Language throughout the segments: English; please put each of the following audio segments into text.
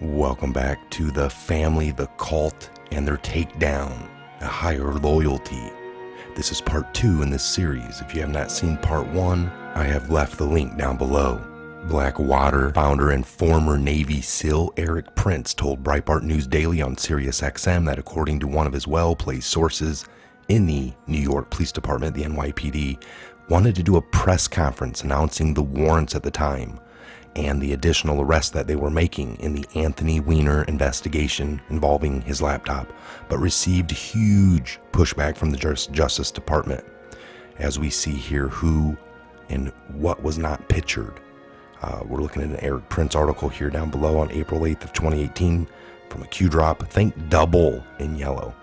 Welcome back to The Family, the Cult, and their takedown, a higher loyalty. This is part 2 in this series. If you have not seen part 1, I have left the link down below. Blackwater founder and former Navy SEAL Eric Prince told Breitbart News Daily on SiriusXM that according to one of his well-placed sources in the New York Police Department, the NYPD, wanted to do a press conference announcing the warrants at the time and the additional arrests that they were making in the Anthony Weiner investigation involving his laptop, but received huge pushback from the Justice Department. As we see here, who and what was not pictured. We're looking at an Eric Prince article here down below on April 8th of 2018 from a Q drop, think double in yellow.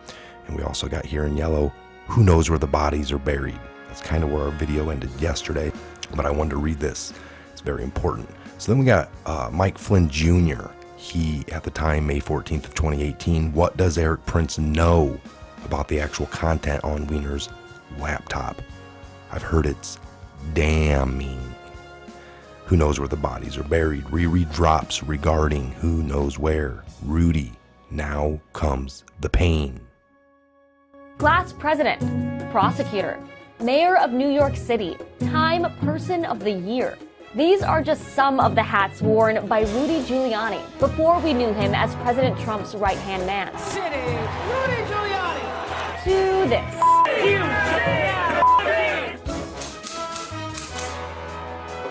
And we also got here in yellow, who knows where the bodies are buried. That's kind of where our video ended yesterday, but I wanted to read this. It's very important. So then we got Mike Flynn Jr. He, at the time, May 14th of 2018, what does Eric Prince know about the actual content on Weiner's laptop? I've heard it's damning. Who knows where the bodies are buried? Riri drops regarding who knows where. Rudy, now comes the pain. Class president, prosecutor, mayor of New York City, Time Person of the Year. These are just some of the hats worn by Rudy Giuliani before we knew him as President Trump's right-hand man. City, Rudy Giuliani. To this.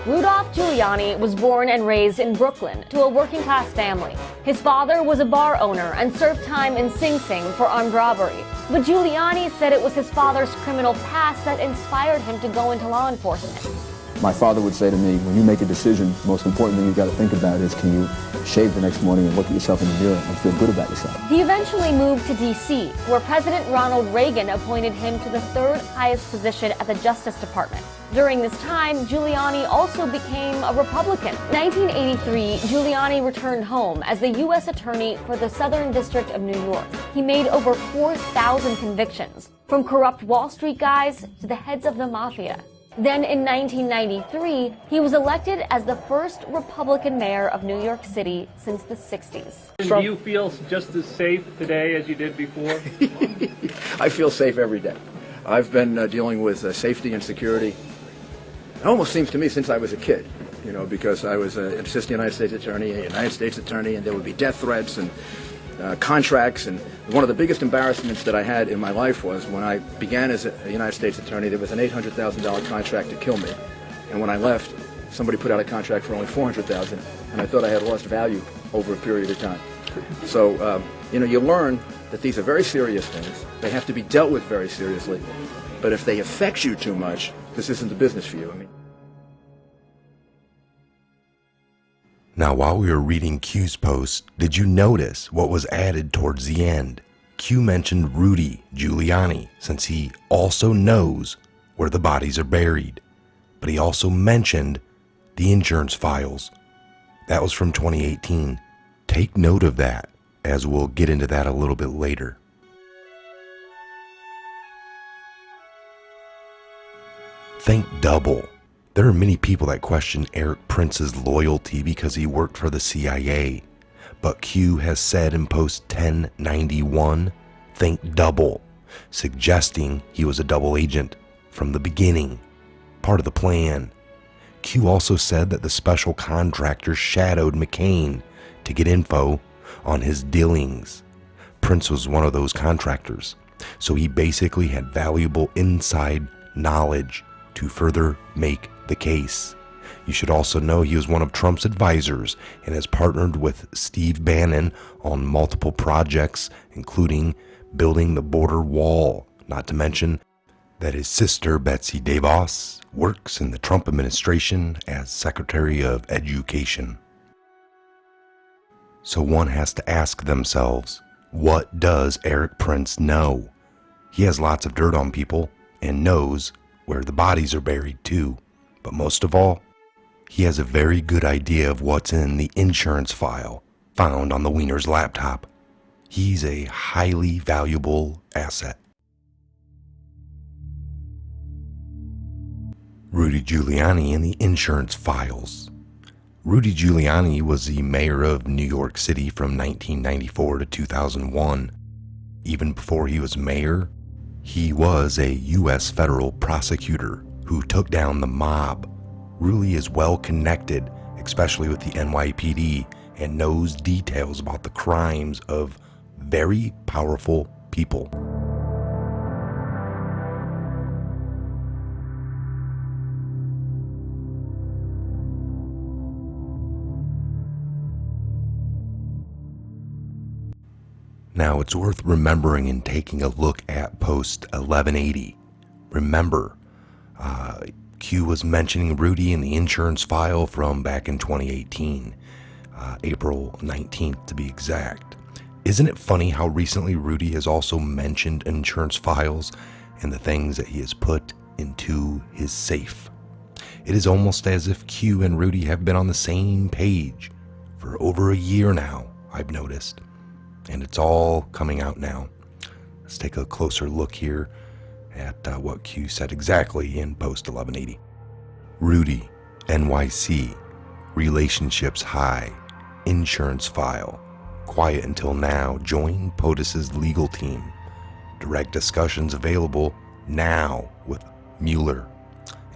Rudolph Giuliani was born and raised in Brooklyn to a working-class family. His father was a bar owner and served time in Sing Sing for armed robbery. But Giuliani said it was his father's criminal past that inspired him to go into law enforcement. My father would say to me, when you make a decision, the most important thing you've got to think about is, can you shave the next morning and look at yourself in the mirror and feel good about yourself? He eventually moved to D.C., where President Ronald Reagan appointed him to the third highest position at the Justice Department. During this time, Giuliani also became a Republican. In 1983, Giuliani returned home as the U.S. Attorney for the Southern District of New York. He made over 4,000 convictions, from corrupt Wall Street guys to the heads of the mafia. Then in 1993, he was elected as the first Republican mayor of New York City since the 60s. Do you feel just as safe today as you did before? I feel safe every day. I've been dealing with safety and security, it almost seems to me, since I was a kid, you know, because I was an assistant United States attorney, a United States attorney, and there would be death threats and contracts. And one of the biggest embarrassments that I had in my life was when I began as a United States attorney, there was an $800,000 contract to kill me. And when I left, somebody put out a contract for only $400,000, and I thought I had lost value over a period of time. So, you know, you learn that these are very serious things. They have to be dealt with very seriously. But if they affect you too much, this isn't the business for you. I mean. Now, while we were reading Q's post, did you notice what was added towards the end? Q mentioned Rudy Giuliani, since he also knows where the bodies are buried. But he also mentioned the insurance files. That was from 2018. Take note of that, as we'll get into that a little bit later. Think double. There are many people that question Eric Prince's loyalty because he worked for the CIA. But Q has said in post 1091, think double, suggesting he was a double agent from the beginning, part of the plan. Q also said that the special contractor shadowed McCain to get info on his dealings. Prince was one of those contractors, so he basically had valuable inside knowledge to further make the case. You should also know he was one of Trump's advisors and has partnered with Steve Bannon on multiple projects, including building the border wall, not to mention that his sister Betsy DeVos works in the Trump administration as Secretary of Education. So one has to ask themselves, what does Eric Prince know? He has lots of dirt on people and knows where the bodies are buried too. But most of all, he has a very good idea of what's in the insurance file found on the Weiner's laptop. He's a highly valuable asset. Rudy Giuliani and the insurance files. Rudy Giuliani was the mayor of New York City from 1994 to 2001. Even before he was mayor, he was a U.S. federal prosecutor who took down the mob. Rudy is well connected, especially with the NYPD, and knows details about the crimes of very powerful people. Now, it's worth remembering and taking a look at post 1180. Remember, Q was mentioning Rudy in the insurance file from back in 2018, April 19th to be exact. Isn't it funny how recently Rudy has also mentioned insurance files and the things that he has put into his safe? It is almost as if Q and Rudy have been on the same page for over a year now, I've noticed. And it's all coming out now. Let's take a closer look here at what Q said exactly in post 1180. Rudy, NYC, relationships high, insurance file, quiet until now, join POTUS's legal team. Direct discussions available now with Mueller.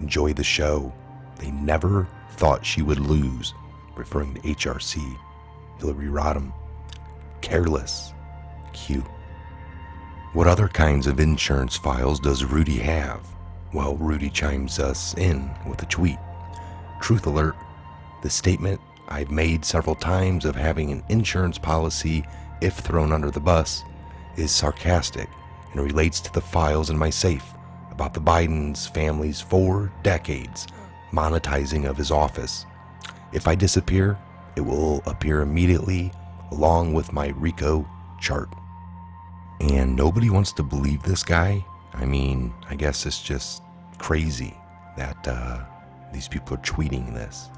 Enjoy the show. They never thought she would lose, referring to HRC, Hillary Rodham. Careless, Q. What other kinds of insurance files does Rudy have? Well, Rudy chimes us in with a tweet. Truth alert, the statement I've made several times of having an insurance policy, if thrown under the bus, is sarcastic and relates to the files in my safe about the Biden's family's 4 decades monetizing of his office. If I disappear, it will appear immediately along with my RICO chart. And nobody wants to believe this guy. I mean, I guess it's just crazy that these people are tweeting this.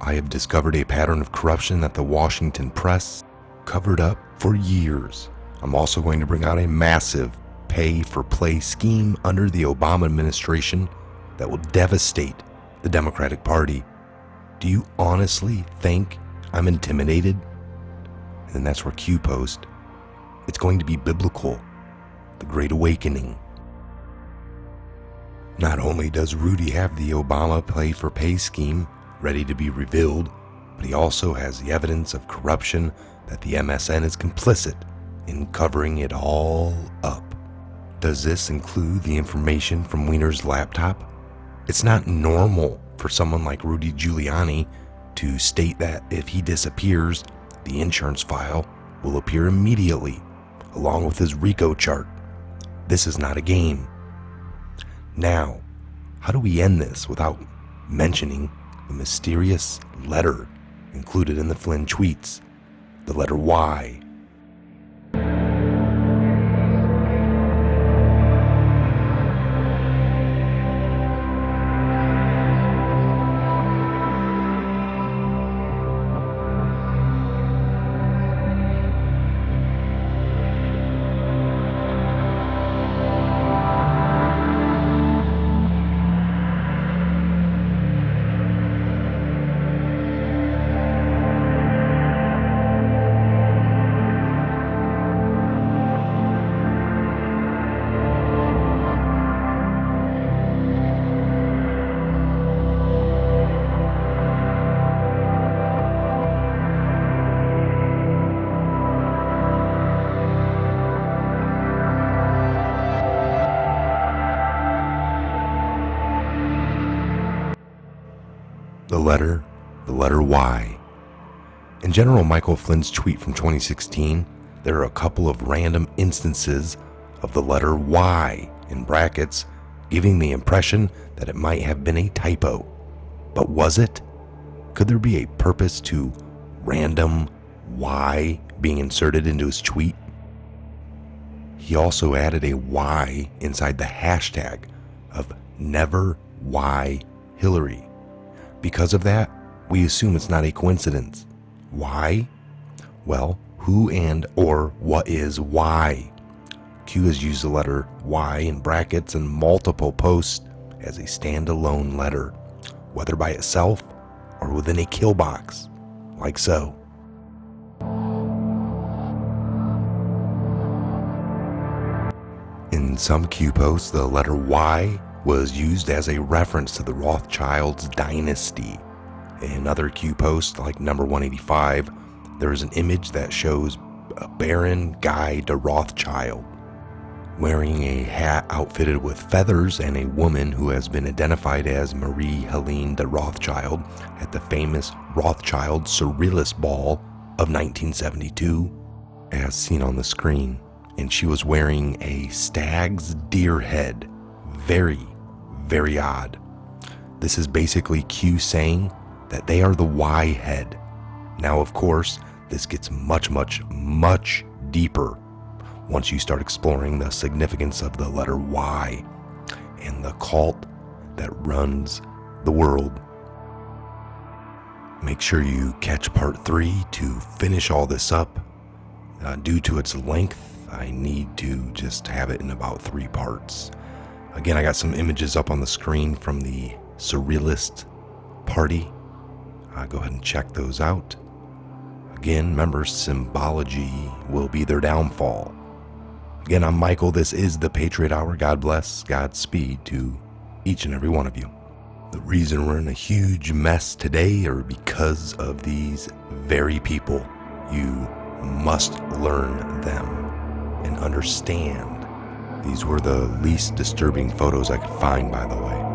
I have discovered a pattern of corruption that the Washington press covered up for years. I'm also going to bring out a massive pay-for-play scheme under the Obama administration that will devastate the Democratic Party. Do you honestly think I'm intimidated? And that's where Q post. It's going to be biblical. The Great Awakening. Not only does Rudy have the Obama pay-for-pay scheme ready to be revealed, but he also has the evidence of corruption that the MSN is complicit in covering it all up. Does this include the information from Weiner's laptop? It's not normal for someone like Rudy Giuliani to state that if he disappears, the insurance file will appear immediately, along with his RICO chart. This is not a game. Now, how do we end this without mentioning the mysterious letter included in the Flynn tweets? The letter Y. The letter Y. In General Michael Flynn's tweet from 2016, there are a couple of random instances of the letter Y in brackets, giving the impression that it might have been a typo. But was it? Could there be a purpose to random Y being inserted into his tweet? He also added a Y inside the hashtag of Never Y Hillary. Because of that, we assume it's not a coincidence. Why? Well, who and or what is Y? Q has used the letter Y in brackets in multiple posts as a standalone letter, whether by itself are within a kill box, like so. In some Q posts, the letter Y was used as a reference to the Rothschilds dynasty. In other Q posts, like number 185, there is an image that shows a Baron Guy de Rothschild wearing a hat outfitted with feathers and a woman who has been identified as Marie Helene de Rothschild at the famous Rothschild Surrealist Ball of 1972, as seen on the screen. And she was wearing a stag's deer head. Very, very odd. This is basically Q saying that they are the Y head. Now, of course, this gets much, much, much deeper once you start exploring the significance of the letter Y and the cult that runs the world. Make sure you catch part 3 to finish all this up. Due to its length, I need to just have it in about 3 parts. Again, I got some images up on the screen from the Surrealist Party. Go ahead and check those out. Again, remember, symbology will be their downfall. Again, I'm Michael. This is the Patriot Hour. God bless, Godspeed to each and every one of you. The reason we're in a huge mess today are because of these very people. You must learn them and understand. These were the least disturbing photos I could find, by the way.